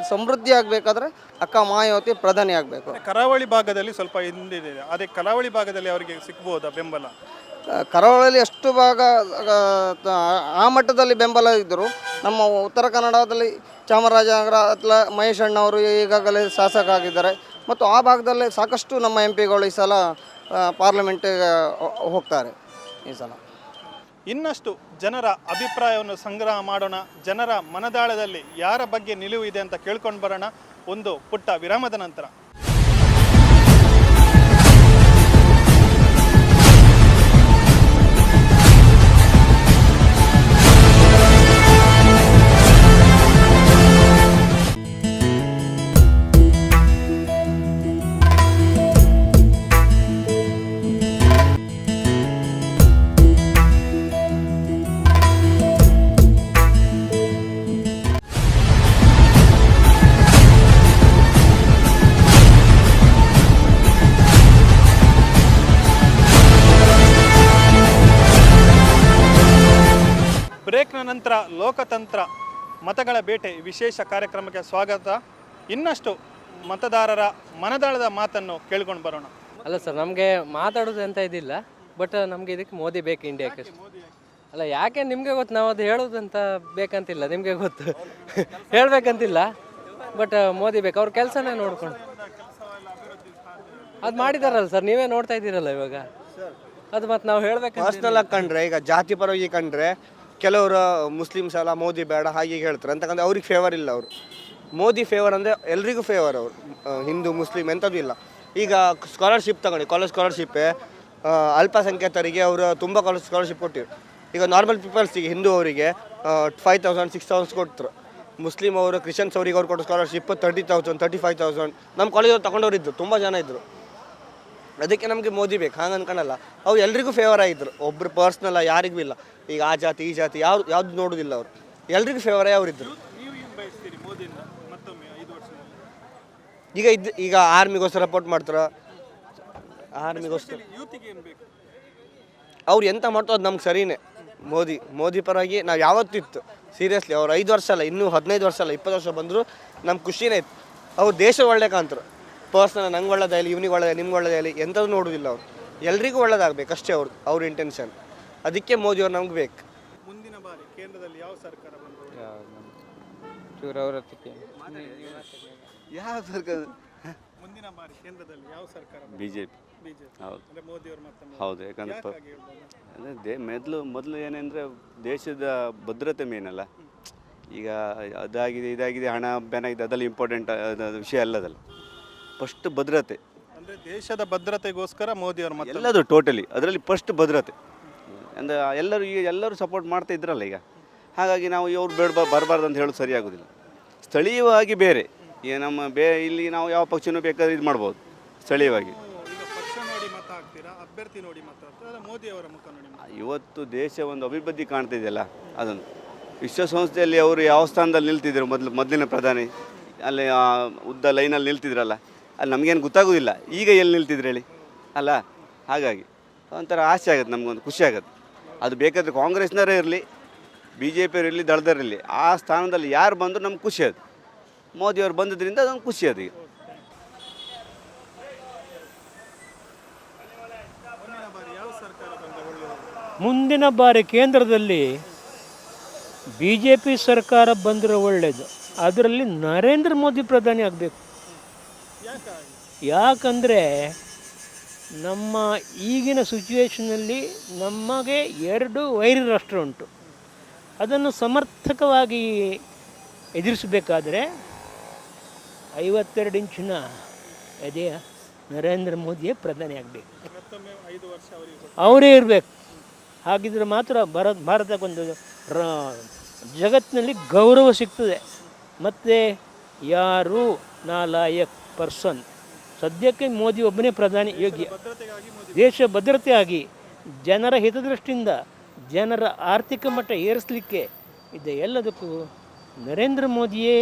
ಸಮೃದ್ಧಿ ಆಗಬೇಕಾದ್ರೆ ಅಕ್ಕ ಮಾಯಾವತಿ ಪ್ರಧಾನಿ ಆಗಬೇಕು. ಕರಾವಳಿ ಭಾಗದಲ್ಲಿ ಸ್ವಲ್ಪ ಹಿಂದಿದೆ, ಅದೇ ಕರಾವಳಿ ಭಾಗದಲ್ಲಿ ಅವರಿಗೆ ಸಿಗ್ಬೋದಾ ಬೆಂಬಲ? ಕರಾವಳಿಯಲ್ಲಿ ಎಷ್ಟು ಭಾಗ ಆ ಮಟ್ಟದಲ್ಲಿ ಬೆಂಬಲ ಇದ್ದರು. ನಮ್ಮ ಉತ್ತರ ಕನ್ನಡದಲ್ಲಿ ಚಾಮರಾಜನಗರ ಅಥವಾ ಮಹೇಶ್ ಅಣ್ಣವರು ಈಗಾಗಲೇ ಶಾಸಕ ಆಗಿದ್ದಾರೆ. ಮತ್ತು ಆ ಭಾಗದಲ್ಲಿ ಸಾಕಷ್ಟು ನಮ್ಮ MP ಗಳು ಈ ಸಲ ಪಾರ್ಲಿಮೆಂಟಿಗೆ ಹೋಗ್ತಾರೆ. ಈ ಸಲ ಇನ್ನಷ್ಟು ಜನರ ಅಭಿಪ್ರಾಯವನ್ನು ಸಂಗ್ರಹ ಮಾಡೋಣ. ಜನರ ಮನದಾಳದಲ್ಲಿ ಯಾರ ಬಗ್ಗೆ ನಿಲುವು ಇದೆ ಅಂತ ಕೇಳ್ಕೊಂಡು ಬರೋಣ ಒಂದು ಪುಟ್ಟ ವಿರಾಮದ ನಂತರ. ಬ್ರೇಕ್ನ ನಂತರ ಲೋಕತಂತ್ರ ಮತಗಳ ಬೇಟೆ ವಿಶೇಷ ಕಾರ್ಯಕ್ರಮಕ್ಕೆ ಸ್ವಾಗತ. ಇನ್ನಷ್ಟು ಮತದಾರರ ಮನದಾಳದ ಮಾತನ್ನು ಕೇಳ್ಕೊಂಡು ಬರೋಣ. ಅಲ್ಲ ಸರ್, ನಮಗೆ ಮಾತಾಡೋದು ಅಂತ ಇದಿಲ್ಲ, ಬಟ್ ನಮಗೆ ಇದಕ್ಕೆ ಮೋದಿ ಬೇಕು ಇಂಡಿಯಾಕ್ಕೆ. ಅಲ್ಲ ಯಾಕೆ ನಿಮಗೆ ಗೊತ್ತು, ನಾವು ಅದು ಹೇಳೋದಂತ ಬೇಕಂತಿಲ್ಲ, ನಿಮಗೆ ಗೊತ್ತು ಹೇಳಬೇಕಂತಿಲ್ಲ, ಬಟ್ ಮೋದಿ ಬೇಕು. ಅವ್ರ ಕೆಲಸನೇ ನೋಡ್ಕೊಂಡು ಅದು ಮಾಡಿದಾರಲ್ಲ ಸರ್, ನೀವೇ ನೋಡ್ತಾ ಇದ್ದೀರಲ್ಲ ಇವಾಗ. ಅದು ಮತ್ತು ನಾವು ಹೇಳಬೇಕು ಪರ್ಸ್ನಲ್ ಆಗಿ ಕಂಡ್ರೆ, ಈಗ ಜಾತಿ ಪರವಾಗಿ ಕಂಡ್ರೆ ಕೆಲವರು ಮುಸ್ಲಿಮ್ಸ್ ಎಲ್ಲ ಮೋದಿ ಬೇಡ ಹಾಗೆ ಹೇಳ್ತಾರೆ. ಅಂತಕ್ಕಂದ್ರೆ ಅವ್ರಿಗೆ ಫೇವರ್ ಇಲ್ಲ. ಅವರು ಮೋದಿ ಫೇವರ್ ಅಂದರೆ ಎಲ್ರಿಗೂ ಫೇವರ್. ಅವರು ಹಿಂದೂ ಮುಸ್ಲಿಮ್ ಎಂಥದ್ದು ಇಲ್ಲ. ಈಗ ಸ್ಕಾಲರ್ಶಿಪ್ ತಗೊಳ್ಳಿ, ಕಾಲೇಜ್ ಸ್ಕಾಲರ್ಶಿಪ್ಪೇ ಅಲ್ಪಸಂಖ್ಯಾತರಿಗೆ ಅವರು ತುಂಬ ಕಾಲೇಜ್ ಸ್ಕಾಲರ್ಶಿಪ್ ಕೊಟ್ಟಿರು. ಈಗ ನಾರ್ಮಲ್ ಪೀಪಲ್ಸಿಗೆ, ಹಿಂದೂ ಅವರಿಗೆ 5,000 6,000 ಕೊಡ್ತಾರೆ. ಮುಸ್ಲಿಮ್ ಅವರು, ಕ್ರಿಶ್ಚಿಯನ್ಸ್ ಅವರಿಗೆ ಅವ್ರು ಕೊಟ್ಟೋ ಸ್ಕಾಲರ್ಶಿಪ್ 30,000 35,000 ನಮ್ಮ ಕಾಲೇಜಲ್ಲಿ ತಗೊಂಡವ್ರು ಇದ್ದರು, ತುಂಬ ಜನ ಇದ್ದರು. ಅದಕ್ಕೆ ನಮಗೆ ಮೋದಿ ಬೇಕು ಹಂಗೆ ಅನ್ಕೊಳಲ್ಲ. ಅವ್ರು ಎಲ್ರಿಗೂ ಫೇವರ್ ಆಗಿದ್ರು, ಒಬ್ಬರು ಪರ್ಸ್ನಲ್ಲ ಯಾರಿಗೂ ಇಲ್ಲ. ಈಗ ಆ ಜಾತಿ ಈ ಜಾತಿ ಯಾವ್ದು ನೋಡೋದಿಲ್ಲ. ಅವರು ಎಲ್ರಿಗೂ ಫೇವರೇ ಅವರಿದ್ದರು. ಈಗ ಆರ್ಮಿಗೋಸ್ಕರ ಸಪೋರ್ಟ್ ಮಾಡ್ತಾರೆ. ಆರ್ಮಿಗೋಸ್ಕರ ಅವ್ರು ಎಂತ ಮಾಡ್ತಾರೋ ಅದು ನಮ್ಗೆ ಸರಿನೇ. ಮೋದಿ ಪರವಾಗಿ ನಾವು ಯಾವತ್ತಿತ್ತು ಸೀರಿಯಸ್ಲಿ. ಅವ್ರು 5 ವರ್ಷ ಅಲ್ಲ, ಇನ್ನೂ 15 ವರ್ಷ ಅಲ್ಲ, 20 ವರ್ಷ ಬಂದರೂ ನಮ್ಗೆ ಖುಷಿನೇ ಇತ್ತು. ಅವ್ರು ದೇಶ ಒಳ್ಳೆ ಕಾಂತಾರೆ. ಪರ್ಸ್ನಲ್ ನಂಗೆ ಒಳ್ಳೇದಾಗಲಿ, ಇವ್ನಿಗೆ ಒಳ್ಳೇದಾಗಲಿ, ನಿಮ್ಗೆ ಒಳ್ಳೇದಾಗಲಿ ಎಂಥದ್ದು ನೋಡೋದಿಲ್ಲ. ಅವ್ರು ಎಲ್ರಿಗೂ ಒಳ್ಳೇದಾಗಬೇಕು ಅಷ್ಟೇ ಅವ್ರ ಇಂಟೆನ್ಷನ್. ಅದಕ್ಕೆ ಮೋದಿಯವ್ರು ನಮ್ಗೆ ಬೇಕು. ಮುಂದಿನ ಬಾರಿ ಕೇಂದ್ರದಲ್ಲಿ ಯಾವ ಸರ್ಕಾರ ಯಾವ ಸರ್ಕಾರ? ಮುಂದಿನ ಬಾರಿ ಕೇಂದ್ರದಲ್ಲಿ ಯಾವ ಸರ್ಕಾರ? BJP. ಹೌದು, ಹೌದು. ಯಾಕಂದ್ರೆ ಮೊದಲು ಏನೆಂದರೆ ದೇಶದ ಭದ್ರತೆ ಮೇನಲ್ಲ. ಈಗ ಇದಾಗಿದೆ, ಹಣ ಬ್ಯಾನ್ ಆಗಿದೆ, ಅದೆಲ್ಲ ಇಂಪಾರ್ಟೆಂಟ್ ವಿಷಯ ಅಲ್ಲದಲ್ಲ. ಫಸ್ಟ್ ಭದ್ರತೆ, ಅಂದರೆ ದೇಶದ ಭದ್ರತೆಗೋಸ್ಕರ ಮೋದಿಯವರು ಎಲ್ಲದು ಟೋಟಲಿ ಅದರಲ್ಲಿ ಫಸ್ಟ್ ಭದ್ರತೆ. ಅಂದರೆ ಎಲ್ಲರೂ ಸಪೋರ್ಟ್ ಮಾಡ್ತಾ ಇದ್ರಲ್ಲ ಈಗ. ಹಾಗಾಗಿ ನಾವು ಇವ್ರು ಬರಬಾರ್ದು ಅಂತ ಹೇಳೋದು ಸರಿಯಾಗೋದಿಲ್ಲ. ಸ್ಥಳೀಯವಾಗಿ ಬೇರೆ ಈಗ ನಮ್ಮ ಇಲ್ಲಿ ನಾವು ಯಾವ ಪಕ್ಷನೂ ಬೇಕಾದ್ರೆ ಇದು ಮಾಡ್ಬೋದು ಸ್ಥಳೀಯವಾಗಿ. ಇವತ್ತು ದೇಶ ಒಂದು ಅಭಿವೃದ್ಧಿ ಕಾಣ್ತಾ ಇದೆಯಲ್ಲ, ಅದನ್ನು ವಿಶ್ವಸಂಸ್ಥೆಯಲ್ಲಿ ಅವರು ಯಾವ ಸ್ಥಾನದಲ್ಲಿ ನಿಲ್ತಿದ್ರು ಮೊದಲಿನ ಪ್ರಧಾನಿ, ಅಲ್ಲಿ ಉದ್ದ ಲೈನಲ್ಲಿ ನಿಲ್ತಿದ್ರಲ್ಲ, ಅಲ್ಲಿ ನಮಗೇನು ಗೊತ್ತಾಗೋದಿಲ್ಲ ಈಗ ಎಲ್ಲಿ ನಿಲ್ತಿದ್ರು ಹೇಳಿ ಅಲ್ಲ. ಹಾಗಾಗಿ ಒಂಥರ ಆಸೆ ಆಗುತ್ತೆ, ನಮಗೊಂದು ಖುಷಿ ಆಗುತ್ತೆ. ಅದು ಬೇಕಾದರೆ ಕಾಂಗ್ರೆಸ್ನವರೇ ಇರಲಿ, BJP ಇರಲಿ, ದಳದವರಿರಲಿ, ಆ ಸ್ಥಾನದಲ್ಲಿ ಯಾರು ಬಂದರೂ ನಮ್ಗೆ ಖುಷಿ ಅದು. ಮೋದಿಯವರು ಬಂದಿದ್ದರಿಂದ ಅದೊಂದು ಖುಷಿ ಅದು. ಈಗ ಮುಂದಿನ ಬಾರಿ ಕೇಂದ್ರದಲ್ಲಿ BJP ಸರ್ಕಾರ ಬಂದರೆ ಒಳ್ಳೆಯದು. ಅದರಲ್ಲಿ ನರೇಂದ್ರ ಮೋದಿ ಪ್ರಧಾನಿ ಆಗಬೇಕು. ಯಾಕಂದರೆ ನಮ್ಮ ಈಗಿನ ಸಿಚುವೇಷನಲ್ಲಿ ನಮಗೆ 2 ವೈರಿ ರಾಷ್ಟ್ರ ಉಂಟು. ಅದನ್ನು ಸಮರ್ಥಕವಾಗಿ ಎದುರಿಸಬೇಕಾದ್ರೆ 52 ಇಂಚಿನ ಎದೆಯ ನರೇಂದ್ರ ಮೋದಿಯೇ ಪ್ರಧಾನಿ ಆಗಬೇಕು. ಅವರೇ ಇರಬೇಕು. ಹಾಗಿದ್ರೆ ಮಾತ್ರ ಭಾರತಕ್ಕೊಂದು ಜಗತ್ತಿನಲ್ಲಿ ಗೌರವ ಸಿಗ್ತದೆ. ಮತ್ತು ಯಾರು ನಾಲಾಯಕ್ ಪರ್ಸನ್, ಸದ್ಯಕ್ಕೆ ಮೋದಿ ಒಬ್ಬನೇ ಪ್ರಧಾನಿ ಯೋಗ್ಯ. ದೇಶ ಭದ್ರತೆಯಾಗಿ ಜನರ ಹಿತದೃಷ್ಟಿಯಿಂದ ಜನರ ಆರ್ಥಿಕ ಮಟ್ಟ ಏರಿಸಲಿಕ್ಕೆ ಎಲ್ಲದಕ್ಕೂ ನರೇಂದ್ರ ಮೋದಿಯೇ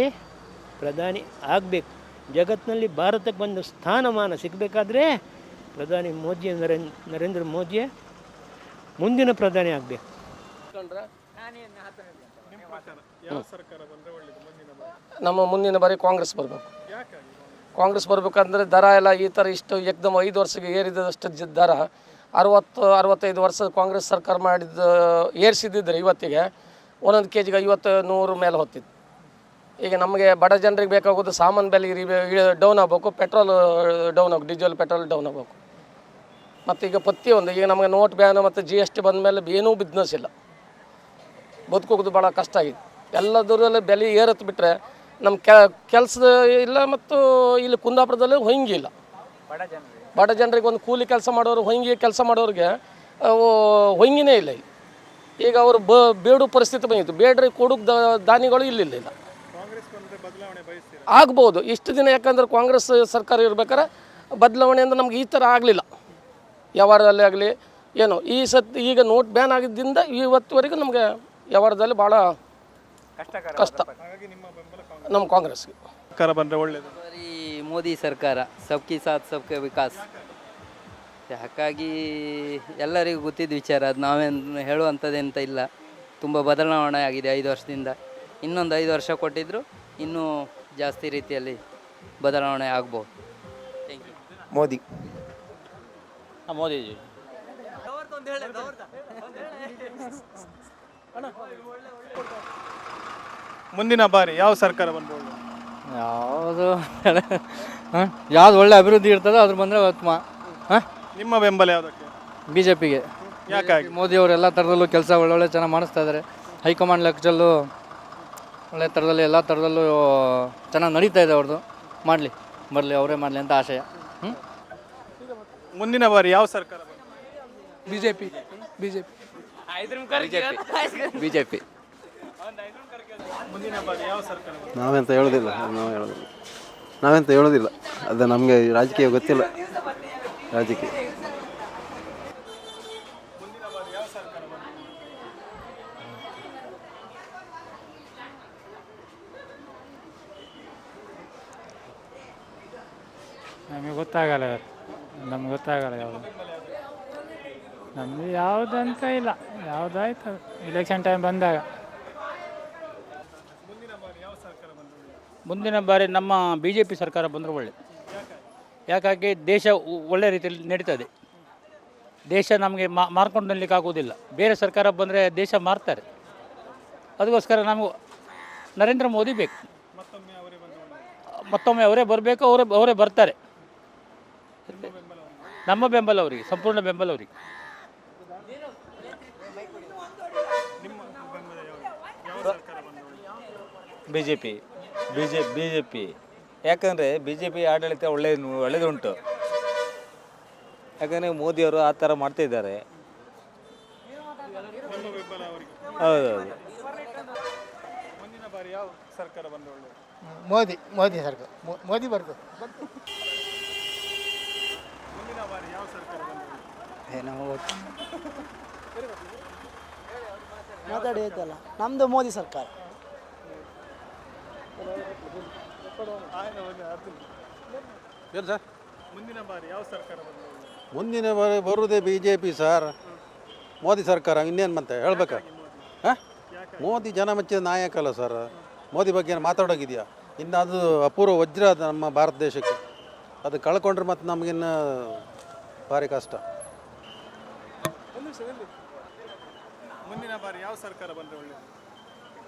ಪ್ರಧಾನಿ ಆಗಬೇಕು. ಜಗತ್ತಿನಲ್ಲಿ ಭಾರತಕ್ಕೆ ಒಂದು ಸ್ಥಾನಮಾನ ಸಿಗಬೇಕಾದ್ರೆ ಪ್ರಧಾನಿ ಮೋದಿಯೇ ನರೇಂದ್ರ ಮೋದಿಯೇ ಮುಂದಿನ ಪ್ರಧಾನಿ ಆಗಬೇಕು. ನಮ್ಮ ಮುಂದಿನ ಬಾರಿ ಕಾಂಗ್ರೆಸ್ ಬರಬೇಕು. ಕಾಂಗ್ರೆಸ್ ಬರಬೇಕಂದ್ರೆ ದರ ಎಲ್ಲ ಈ ಥರ ಇಷ್ಟು ಏಕದಮ್ 5 ವರ್ಷಕ್ಕೆ ಏರಿದಷ್ಟು ದರ 60-65 ವರ್ಷ ಕಾಂಗ್ರೆಸ್ ಸರ್ಕಾರ ಏರಿಸಿದ್ದಿದ್ರೆ ಇವತ್ತಿಗೆ ಒಂದೊಂದು ಕೆಜಿಗೆ 50-100 ಮೇಲೆ ಹೊತ್ತಿತ್ತು. ಈಗ ನಮಗೆ ಬಡ ಜನರಿಗೆ ಬೇಕಾಗೋದು ಸಾಮಾನು ಬೆಲೆ ಡೌನ್ ಆಗಬೇಕು, ಪೆಟ್ರೋಲ್ ಡೌನ್ ಆಗಬೇಕು, ಡೀಸೆಲ್ ಪೆಟ್ರೋಲ್ ಡೌನ್ ಆಗಬೇಕು. ಮತ್ತು ಈಗ ಪ್ರತಿಯೊಂದು ಈಗ ನಮಗೆ ನೋಟ್ ಬ್ಯಾನ್ ಮತ್ತು GST ಬಂದ ಮೇಲೆ ಏನೂ ಬಿಸ್ನೆಸ್ ಇಲ್ಲ, ಬದುಕೋದು ಭಾಳ ಕಷ್ಟ ಆಗಿದೆ. ಎಲ್ಲದರಲ್ಲೇ ಬೆಲೆ ಏರತ್ತು ಬಿಟ್ಟರೆ ನಮ್ಮ ಕೆಲಸ ಇಲ್ಲ. ಮತ್ತು ಇಲ್ಲಿ ಕುಂದಾಪುರದಲ್ಲಿ ಹೊಂಗಿ ಇಲ್ಲ. ಬಡ ಜನರಿಗೆ ಒಂದು ಕೂಲಿ ಕೆಲಸ ಮಾಡೋರು, ಹೊಂಗಿ ಕೆಲಸ ಮಾಡೋರಿಗೆ ಹೊಂಗಿನೇ ಇಲ್ಲ. ಈಗ ಅವರು ಬೇಡು ಪರಿಸ್ಥಿತಿ ಬಂದಿತ್ತು. ಬೇಡ್ರಿಗೆ ಕೊಡುಗೆ ದಾನಿಗಳು ಇಲ್ಲ. ಆಗ್ಬೋದು ಇಷ್ಟು ದಿನ, ಯಾಕಂದ್ರೆ ಕಾಂಗ್ರೆಸ್ ಸರ್ಕಾರ ಇರ್ಬೇಕಾದ್ರೆ ಬದಲಾವಣೆಯಿಂದ ನಮ್ಗೆ ಈ ಥರ ಆಗಲಿಲ್ಲ. ವ್ಯವಹಾರದಲ್ಲಿ ಆಗಲಿ ಏನು ಈಗ ನೋಟ್ ಬ್ಯಾನ್ ಆಗಿದ್ದರಿಂದ ಇವತ್ತುವರೆಗೂ ನಮಗೆ ವ್ಯವಹಾರದಲ್ಲಿ ಭಾಳ ಕಷ್ಟ. ನಮ್ಮ ಕಾಂಗ್ರೆಸ್ಗೆ ಸರ್ಕಾರ ಬಂದರೆ ಒಳ್ಳೆಯದು. ಬರೀ ಮೋದಿ ಸರ್ಕಾರ, ಸಬ್ಕಿ ಸಾಥ್ ಸಬ್ಕಾ ವಿಕಾಸ್. ಹಾಗಾಗಿ ಎಲ್ಲರಿಗೂ ಗೊತ್ತಿದ್ದ ವಿಚಾರ, ಅದು ನಾವೇನು ಹೇಳುವಂಥದ್ದೆಂತ ಇಲ್ಲ. ತುಂಬ ಬದಲಾವಣೆ ಆಗಿದೆ 5 ವರ್ಷದಿಂದ. ಇನ್ನೊಂದು 5 ವರ್ಷ ಕೊಟ್ಟಿದ್ದರು ಇನ್ನೂ ಜಾಸ್ತಿ ರೀತಿಯಲ್ಲಿ ಬದಲಾವಣೆ ಆಗ್ಬೋದು. Thank you. ಮೋದಿ. ಮೋದಿಜಿ. ಮುಂದಿನ ಬಾರಿ ಯಾವ ಸರ್ಕಾರ ಬಂದರೆ ಒಳ್ಳೆಯದು? ಯಾವ್ದು ಒಳ್ಳೆ ಅಭಿವೃದ್ಧಿ ಇರ್ತದೋ ಅದ್ರ ಬಂದರೆ ಉತ್ತಮ. ನಿಮ್ಮ ಬೆಂಬಲ ಯಾವುದಕ್ಕೆ? BJPಗೆ. ಯಾಕಾಗಿ? ಮೋದಿ ಅವರು ಎಲ್ಲ ಥರದಲ್ಲೂ ಕೆಲಸ ಒಳ್ಳೊಳ್ಳೆ ಚೆನ್ನಾಗಿ ಮಾಡಿಸ್ತಾ ಇದ್ದಾರೆ. ಹೈಕಮಾಂಡ್ ಲೆಕ್ಕದಲ್ಲೂ ಒಳ್ಳೆ ಥರದಲ್ಲಿ ಎಲ್ಲ ಥರದಲ್ಲೂ ಚೆನ್ನಾಗಿ ನಡೀತಾ ಇದೆ. ಅವ್ರದ್ದು ಬರಲಿ ಅವರೇ ಮಾಡಲಿ ಅಂತ ಆಶಯ. ಮುಂದಿನ ಬಾರಿ ಯಾವ ಸರ್ಕಾರ? BJP. ಮುಂದಿನ ಬಾರಿ ಯಾವ ಸರ್ಕಾರ? ನಾವೆಂತ ಹೇಳೋದಿಲ್ಲ. ಅದು ನಮಗೆ ರಾಜಕೀಯ ಗೊತ್ತಿಲ್ಲ. ರಾಜಕೀಯ ನಮಗೆ ಗೊತ್ತಾಗಲ್ಲ ಯಾವುದು. ನಮಗೆ ಯಾವುದಂತ ಇಲ್ಲ, ಯಾವುದಾಯ್ತು ಎಲೆಕ್ಷನ್ ಟೈಮ್ ಬಂದಾಗ. ಮುಂದಿನ ಬಾರಿ ನಮ್ಮ BJP ಸರ್ಕಾರ ಬಂದರೆ ಒಳ್ಳೆ. ಯಾಕಾಗಿ ದೇಶ ಒಳ್ಳೆ ರೀತಿಯಲ್ಲಿ ನಡೀತದೆ. ದೇಶ ನಮಗೆ ಮಾರ್ಕೊಂಡು ನಿಲ್ಲಕ್ಕೆ ಆಗೋದಿಲ್ಲ. ಬೇರೆ ಸರ್ಕಾರ ಬಂದರೆ ದೇಶ ಮಾರ್ತಾರೆ. ಅದಕ್ಕೋಸ್ಕರ ನಮಗೂ ನರೇಂದ್ರ ಮೋದಿ ಬೇಕು. ಮತ್ತೊಮ್ಮೆ ಅವರೇ ಬರಬೇಕು, ಅವರೇ ಬರ್ತಾರೆ. ನಮ್ಮ ಬೆಂಬಲ ಅವರಿಗೆ, ಸಂಪೂರ್ಣ ಬೆಂಬಲ ಅವರಿಗೆ. BJP ಯಾಕಂದರೆ BJP ಆಡಳಿತ ಒಳ್ಳೆಯದುಂಟು. ಯಾಕಂದರೆ ಮೋದಿಯವರು ಆ ಥರ ಮಾಡ್ತಾಯಿದ್ದಾರೆ. ಹೌದೌದು. ಮುಂದಿನ ಬಾರಿ ಯಾವ ಸರ್ಕಾರ ಬಂದರೆ ಒಳ್ಳೆಯದು? ಮೋದಿ ಸರ್ಕಾರ. ಮೋದಿ ಬರ್ತದೆ. ಮುಂದಿನ ಬಾರಿ ಯಾವ ಸರ್ಕಾರ ಬಂದರೆ ಮಾತಾಡಿ ಆಯ್ತಲ್ಲ, ನಮ್ಮದು ಮೋದಿ ಸರ್ಕಾರ. ಏನು ಸರ್? ಮುಂದಿನ ಬಾರಿ ಯಾವ ಸರ್ಕಾರ ಬಂದರೆ? ಮುಂದಿನ ಬಾರಿ ಬರುವುದೇ BJP ಸರ್. ಮೋದಿ ಸರ್ಕಾರ ಇನ್ನೇನು ಮತ್ತೆ ಹೇಳ್ಬೇಕಾ? ಹಾಂ, ಮೋದಿ ಜನಮೆಚ್ಚಿದ ನಾಯಕ ಅಲ್ಲ ಸರ್. ಮೋದಿ ಬಗ್ಗೆ ಏನು ಮಾತಾಡೋಗಿದೆಯಾ? ಇನ್ನು ಅದು ಅಪೂರ್ವ ವಜ್ರ ಅದು ನಮ್ಮ ಭಾರತ ದೇಶಕ್ಕೆ. ಅದು ಕಳ್ಕೊಂಡ್ರೆ ಮತ್ತು ನಮಗಿನ್ನು ಭಾರಿ ಕಷ್ಟ. ಮುಂದಿನ ಬಾರಿ ಯಾವ ಸರ್ಕಾರ ಬಂದರೆ ಒಳ್ಳೆಯದು?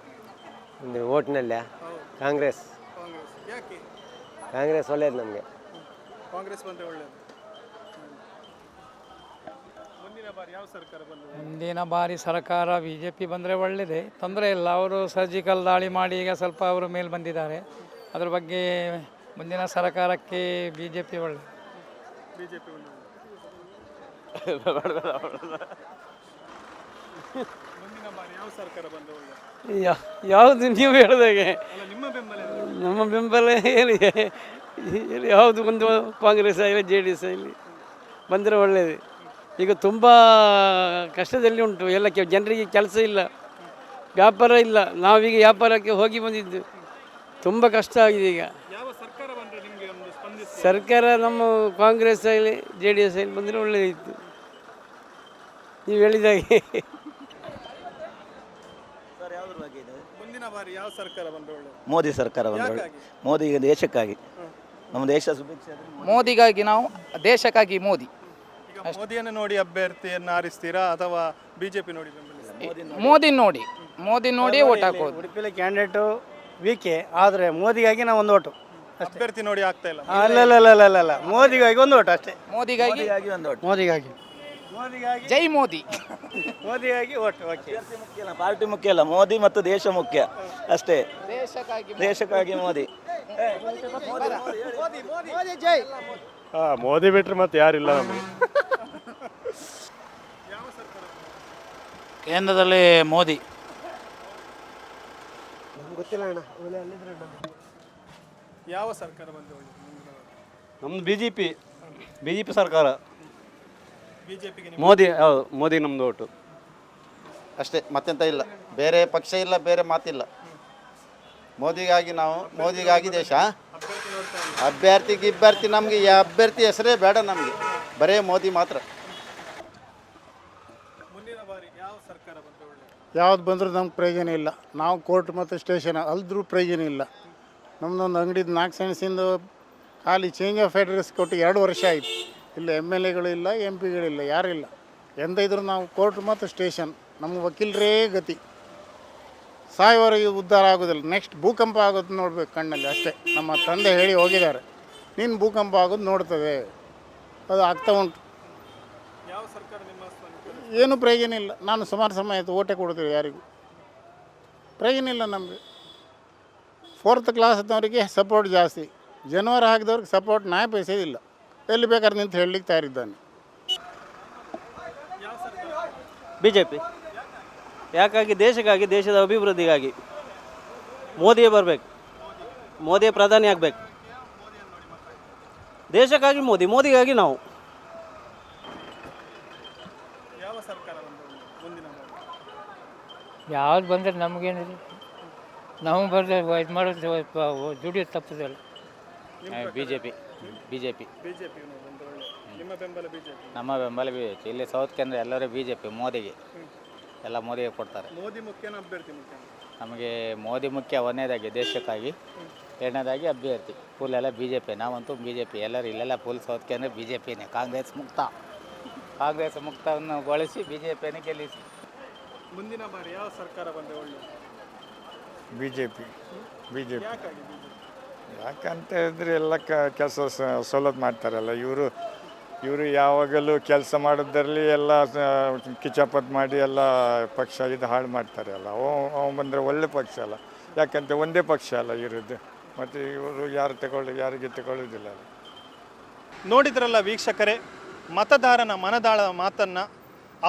ಅಂದರೆ ಓಟ್ನಲ್ಲ ಕಾಂಗ್ರೆಸ್ ಯಾಕೆ ಕಾಂಗ್ರೆಸ್ ಒಳ್ಳೇದು ನಮಗೆ. ಕಾಂಗ್ರೆಸ್ ಬಂದರೆ ಒಳ್ಳೆಯದು. ಮುಂದಿನ ಬಾರಿ ಯಾವ ಸರ್ಕಾರ ಬಂದರೆ ಮುಂದಿನ ಬಾರಿ ಸರ್ಕಾರ ಬಿ ಜೆ ಪಿ ಬಂದರೆ ಒಳ್ಳೆಯದೇ, ತೊಂದರೆ ಇಲ್ಲ. ಅವರು ಸರ್ಜಿಕಲ್ ದಾಳಿ ಮಾಡಿ ಈಗ ಸ್ವಲ್ಪ ಅವರು ಮೇಲೆ ಬಂದಿದ್ದಾರೆ. ಅದ್ರ ಬಗ್ಗೆ ಮುಂದಿನ ಸರ್ಕಾರಕ್ಕೆ ಬಿ ಜೆ ಪಿ ಒಳ್ಳೆಯದು. ಬಿಜೆಪಿ ಮುಂದಿನ ಬಾರಿ ಯಾವ ಸರ್ಕಾರ ಬಂದರೆ ಒಳ್ಳೆಯದು? ಯಾವುದು ನೀವು ಹೇಳಿದಾಗೆ ಅಲ್ಲ, ನಿಮ್ಮ ಬೆಂಬಲ ನಮ್ಮ ಬೆಂಬಲ ಹೇಳಿ ಯಾವುದು ಒಂದು ಕಾಂಗ್ರೆಸ್ ಆಗಲಿ ಜೆ ಡಿ ಎಸ್ ಆಗಲಿ ಬಂದರೆ ಒಳ್ಳೆಯದು. ಈಗ ತುಂಬ ಕಷ್ಟದಲ್ಲಿ ಉಂಟು, ಎಲ್ಲ ಜನರಿಗೆ ಕೆಲಸ ಇಲ್ಲ, ವ್ಯಾಪಾರ ಇಲ್ಲ. ನಾವೀಗ ವ್ಯಾಪಾರಕ್ಕೆ ಹೋಗಿ ಬಂದಿದ್ದು, ತುಂಬ ಕಷ್ಟ ಆಗಿದೆ ಈಗ. ಯಾವ ಸರ್ಕಾರ ಬಂದರೆ ನಿಮಗೆ ಒಂದು ಸ್ಪಂದಿಸಿ? ಸರ್ಕಾರ ನಮ್ಮ ಕಾಂಗ್ರೆಸ್ ಆಗಲಿ ಜೆ ಡಿ ಎಸ್ ಆಗಲಿ ಬಂದರೆ ಒಳ್ಳೆಯದಿತ್ತು ನೀವು ಹೇಳಿದಾಗೆ. ಮುಂದಿನ ಬಾರಿ ಯಾವ ಸರ್ಕಾರ ಬಂದರೆ ಒಳ್ಳೆಯದು? ಮೋದಿ ಸರ್ಕಾರ ಬಂದರೆ ಮೋದಿ ಈಗ ದೇಶಕ್ಕಾಗಿ, ನಮ್ಮ ದೇಶ ಸುಭಿಕ್ಷ ಮೋದಿಗಾಗಿ, ನಾವು ದೇಶಕ್ಕಾಗಿ ಮೋದಿ. ಈಗ ಮೋದಿಯನ್ನು ನೋಡಿ ಅಭ್ಯರ್ಥಿಯನ್ನು ಆರಿಸ್ತೀರಾ ಅಥವಾ ಬಿಜೆಪಿ ನೋಡಿ ಬೆಂಬಲಿಸ್ತೀರಾ? ಮೋದಿ ನೋಡಿ ಓಟ್ ಹಾಕೋದು. ಉಡುಪಿಲಿ ಕ್ಯಾಂಡಿಡೇಟು ವಿಕೆ, ಆದರೆ ಮೋದಿಗಾಗಿ ನಾವು ಒಂದು ಓಟು. ಅಭ್ಯರ್ಥಿ ನೋಡಿ ಆಗ್ತಾ ಇಲ್ಲ. ಅಲ್ಲ, ಮೋದಿಗಾಗಿ ಒಂದು ಓಟು ಅಷ್ಟೇ. ಮೋದಿಗಾಗಿ ಒಂದು ಒಟ್ಟು ಮೋದಿಗಾಗಿ ಜೈ ಮೋದಿ. ಮೋದಿಗಾಗಿ ಓಟು. ಓಕೆ, ಮುಖ್ಯ ಅಲ್ಲ, ಪಾರ್ಟಿ ಮುಖ್ಯ ಅಲ್ಲ, ಮೋದಿ ಮತ್ತು ದೇಶ ಮುಖ್ಯ ಅಷ್ಟೇ. ದೇಶಕ್ಕಾಗಿ ಮೋದಿ. ಜೈ. ಮೋದಿ ಬಿಟ್ಟರೆ ಮತ್ತೆ ಯಾರಿಲ್ಲ ನಮಗೆ. ಕೇಂದ್ರದಲ್ಲಿ ಮೋದಿ. ಗೊತ್ತಿಲ್ಲ ಅಣ್ಣ. ಯಾವ ಸರ್ಕಾರ ಬಂದರೆ ಒಳ್ಳೆಯದು? ನಮ್ಮದು ಬಿ ಜೆ ಪಿ ಸರ್ಕಾರ. ಬಿಜೆಪಿಗೆ ಮೋದಿ, ಹೌದು, ಮೋದಿ ನಮ್ಮದು ಓಟು ಅಷ್ಟೇ, ಮತ್ತೆಂತ ಇಲ್ಲ. ಬೇರೆ ಪಕ್ಷ ಇಲ್ಲ, ಬೇರೆ ಮಾತಿಲ್ಲ. ಮೋದಿಗಾಗಿ ನಾವು, ಮೋದಿಗಾಗಿ ದೇಶ. ಅಭ್ಯರ್ಥಿ ನಮಗೆ ಅಭ್ಯರ್ಥಿ ಹೆಸರೇ ಬೇಡ ನಮಗೆ, ಬರೇ ಮೋದಿ ಮಾತ್ರ. ಮುಂದಿನ ಬಾರಿ ಯಾವ ಸರ್ಕಾರ ಬಂದರೆ ಒಳ್ಳೆಯದು? ಯಾವ್ದು ಬಂದರೂ ನಮ್ಗೆ ಪ್ರಯೋಜನ ಇಲ್ಲ. ನಾವು ಕೋರ್ಟ್ ಮತ್ತು ಸ್ಟೇಷನ್ ಅಲ್ದ್ರೂ ಪ್ರಯೋಜನ ಇಲ್ಲ. ನಮ್ಮದೊಂದು ಅಂಗಡಿದು 4 ಸೆನ್ಸಿಂದು ಖಾಲಿ ಚೇಂಜ್ ಆಫ್ ಅಡ್ರೆಸ್ ಕೊಟ್ಟು 2 ವರ್ಷ ಆಯಿತು. ಇಲ್ಲ MLA ಇಲ್ಲ, MP ಗಳಿಲ್ಲ, ಯಾರಿಲ್ಲ. ಎಂದಿದ್ರು ನಾವು ಕೋರ್ಟ್ ಮತ್ತು ಸ್ಟೇಷನ್, ನಮ್ಮ ವಕೀಲರೇ ಗತಿ. ಸಾಯೋವರೆಗೆ ಉದ್ಧಾರ ಆಗೋದಿಲ್ಲ. ನೆಕ್ಸ್ಟ್ ಭೂಕಂಪ ಆಗೋದು ನೋಡ್ಬೇಕು ಕಣ್ಣಲ್ಲಿ ಅಷ್ಟೇ. ನಮ್ಮ ತಂದೆ ಹೇಳಿ ಹೋಗಿದ್ದಾರೆ, ನೀನು ಭೂಕಂಪ ಆಗೋದು ನೋಡ್ತದೆ, ಅದು ಆಗ್ತಾ ಉಂಟು. ಯಾವ ಸರ್ಕಾರ ನಿಮ್ಮ ಏನೂ ಪ್ರಯೋಜನ ಇಲ್ಲ. ನಾನು ಸುಮಾರು ಸಮಯ ಆಯಿತು ಓಟೆ ಕೊಡ್ತೀವಿ, ಯಾರಿಗೂ ಪ್ರಯೋಜನ ಇಲ್ಲ ನಮಗೆ. 4th ಕ್ಲಾಸ್ನವರಿಗೆ ಸಪೋರ್ಟ್ ಜಾಸ್ತಿ, ಜನವರ ಹಾಕಿದವ್ರಿಗೆ ಸಪೋರ್ಟ್ ನಾಯಿ ಪೈಸೆ ಇಲ್ಲ. ಎಲ್ಲಿ ಬೇಕಾದ್ರೆ ನಿಂತು ಹೇಳಲಿಕ್ಕೆ ತಯಾರಿದ್ದಾನೆ. BJP. ಯಾಕಾಗಿ? ದೇಶಕ್ಕಾಗಿ, ದೇಶದ ಅಭಿವೃದ್ಧಿಗಾಗಿ ಮೋದಿಯೇ ಬರಬೇಕು, ಮೋದಿಯೇ ಪ್ರಧಾನಿ ಆಗಬೇಕು. ದೇಶಕ್ಕಾಗಿ ಮೋದಿ, ಮೋದಿಗಾಗಿ ನಾವು. ಯಾವ ಸರ್ಕಾರ ಬಂದರೆ ಮುಂದಿನ ಬಾರಿ? ಯಾವ್ದು ಬಂದರೆ ನಮಗೇನಿದೆ, ನಾವು ಬಂದರೆ ಇದು ಮಾಡೋದು ದುಡಿಯೋದು ತಪ್ಪದಲ್ಲ. BJP. ಬಿಜೆಪಿ ಬಂದರೆ ಒಳ್ಳೆಯದು. ನಿಮ್ಮ ಬೆಂಬಲ ಬಿಜೆಪಿ? ನಮ್ಮ ಬೆಂಬಲ BJP. ಇಲ್ಲಿ ಸೌತ್ ಕೇಂದ್ರ ಎಲ್ಲರೂ BJP, ಮೋದಿಗೆ ಎಲ್ಲ ಮೋದಿಗೆ ಕೊಡ್ತಾರೆ. ಮೋದಿ ಮುಖ್ಯನ ಅಭ್ಯರ್ಥಿ ಮುಖ್ಯ? ನಮಗೆ ಮೋದಿ ಮುಖ್ಯ, ಒಂದನೇದಾಗಿ ದೇಶಕ್ಕಾಗಿ, ಎರಡನೇದಾಗಿ ಅಭ್ಯರ್ಥಿ ಫುಲ್ ಎಲ್ಲ BJP. ನಾವಂತೂ BJP, ಎಲ್ಲರೂ ಇಲ್ಲೆಲ್ಲ ಫುಲ್ ಸೌತ್ ಕೇಂದ್ರ BJPನೇ. ಕಾಂಗ್ರೆಸ್ ಮುಕ್ತವನ್ನು ಗೊಳಿಸಿ BJPನೇ ಗೆಲ್ಲಿಸಿ. ಮುಂದಿನ ಬಾರಿ ಯಾವ ಸರ್ಕಾರ ಬಂದರೆ ಒಳ್ಳೆಯದು? ಬಿಜೆಪಿ. ಯಾಕಾಗಿ ಬಿಜೆಪಿ? ಯಾಕಂತ ಹೇಳಿದ್ರೆ ಎಲ್ಲ ಕೆಲಸ ಸವಲತ್ತು ಮಾಡ್ತಾರಲ್ಲ ಇವರು ಯಾವಾಗಲೂ ಕೆಲಸ ಮಾಡೋದ್ರಲ್ಲಿ ಎಲ್ಲ ಕಿಚಾಪತ್ ಮಾಡಿ ಎಲ್ಲ ಪಕ್ಷ ಇದು ಹಾಳು ಮಾಡ್ತಾರೆ ಅಲ್ಲ. ಅವ ಬಂದರೆ ಒಳ್ಳೆ ಪಕ್ಷ ಅಲ್ಲ, ಯಾಕಂತ ಒಂದೇ ಪಕ್ಷ ಅಲ್ಲ ಇರೋದು. ಮತ್ತು ಇವರು ಯಾರಿಗೆ ತಗೊಳ್ಳೋದಿಲ್ಲ. ನೋಡಿದ್ರಲ್ಲ ವೀಕ್ಷಕರೇ, ಮತದಾರನ ಮನದಾಳದ ಮಾತನ್ನು,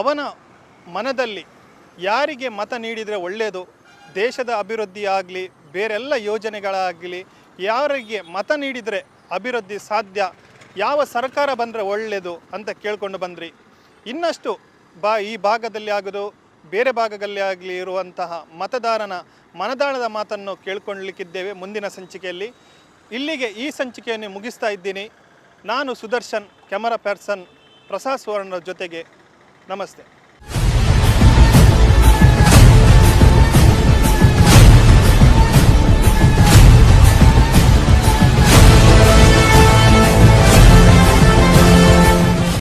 ಅವನ ಮನದಲ್ಲಿ ಯಾರಿಗೆ ಮತ ನೀಡಿದರೆ ಒಳ್ಳೆಯದು, ದೇಶದ ಅಭಿವೃದ್ಧಿ ಆಗಲಿ, ಬೇರೆಲ್ಲ ಯೋಜನೆಗಳಾಗಲಿ, ಯಾರಿಗೆ ಮತ ನೀಡಿದರೆ ಅಭಿವೃದ್ಧಿ ಸಾಧ್ಯ, ಯಾವ ಸರ್ಕಾರ ಬಂದರೆ ಒಳ್ಳೆಯದು ಅಂತ ಕೇಳ್ಕೊಂಡು ಬಂದ್ರಿ. ಇನ್ನಷ್ಟು ಈ ಭಾಗದಲ್ಲಿ ಆಗೋದು, ಬೇರೆ ಭಾಗದಲ್ಲಿ ಆಗಲಿ ಇರುವಂತಹ ಮತದಾರನ ಮನದಾಳದ ಮಾತನ್ನು ಕೇಳ್ಕೊಳ್ಳಲಿಕ್ಕಿದ್ದೇವೆ ಮುಂದಿನ ಸಂಚಿಕೆಯಲ್ಲಿ. ಇಲ್ಲಿಗೆ ಈ ಸಂಚಿಕೆಯನ್ನು ಮುಗಿಸ್ತಾ ಇದ್ದೀನಿ. ನಾನು ಸುದರ್ಶನ್, ಕ್ಯಾಮರಾ ಪರ್ಸನ್ ಪ್ರಸಾದ್ ಸುವರ್ಣರ ಜೊತೆಗೆ. ನಮಸ್ತೆ.